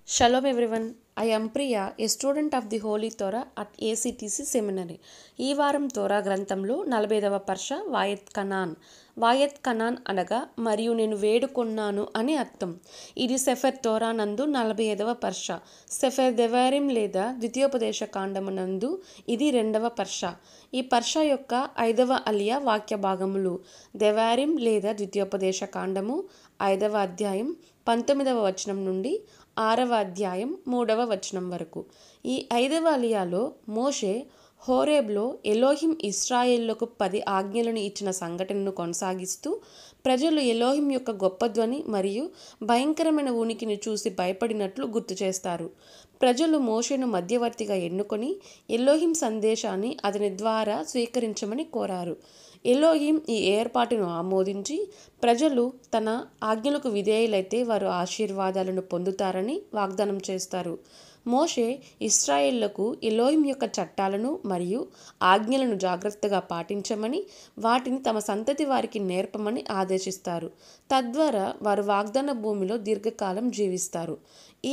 Shalom everyone. I am Priya, a student of the Holy Torah at ACTC Seminary. ఈ వారం తోరా గ్రంథంలో 45వ పర్ష వాయత్ Canaan అనగా మరియు నేను వేడుకొన్నాను అని అర్థం. ఇది సెఫర్ తోరా నందు 45వ పర్ష. సెఫర్ దెవారిం లేదా ద్వితీయోపదేశ కాండమునందు ఇది 2వ పర్ష. ఈ పర్ష యొక్క 5వ అలియా వాక్య భాగములు. దెవారిం లేదా ద్వితీయోపదేశ కాండము 5వ అధ్యాయం 19వ వచనం నుండి 6వ అధ్యాయం 3వ వచనం వరకు. ఈ 5వ అలియాలో మోషే హోరేబ్లో ఎలోహిం ఇశ్రాయేలులకు 10 ఆజ్ఞలను ఇచ్చిన సంఘటనను కొనసాగిస్తూ ప్రజలు ఎలోహిం యొక్క గొప్ప ధ్వని మరియు భయంకరమైన ఉనికిని చూసి భయపడినట్లు గుర్తు చేస్తారు. ప్రజలు మోషేను మధ్యవర్తిగా ఎన్నుకొని ఎలోహిం సందేశాన్ని అతని ద్వారా స్వీకరించమని కోరారు. ఎలోహిం ఈ ఏర్పాటును ఆమోదించి ప్రజలు తన ఆజ్ఞలకు విధేయులైతే వారు ఆశీర్వాదాలను పొందుతారని వాగ్దానం చేస్తారు. మోషే ఇశ్రాయేళ్లకు ఎలోహిం యొక్క చట్టాలను మరియు ఆజ్ఞలను జాగ్రత్తగా పాటించమని, వాటిని తమ సంతతి వారికి నేర్పమని ఆదేశిస్తారు. తద్వారా వారు వాగ్దాన భూమిలో దీర్ఘకాలం జీవిస్తారు.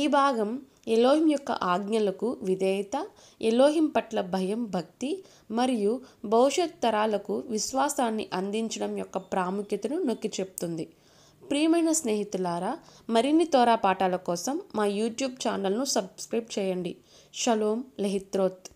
ఈ భాగం ఎలోహిం యొక్క ఆజ్ఞలకు విధేయత, ఎలోహిం పట్ల భయం, భక్తి మరియు భవిష్యత్ తరాలకు విశ్వాసాన్ని అందించడం యొక్క ప్రాముఖ్యతను నొక్కి చెప్తుంది. ప్రియమైన స్నేహితులారా, మరిన్ని తోరా పాఠాల కోసం మా యూట్యూబ్ ఛానల్ను సబ్స్క్రైబ్ చేయండి. షలోమ్ లెహిత్రోత్.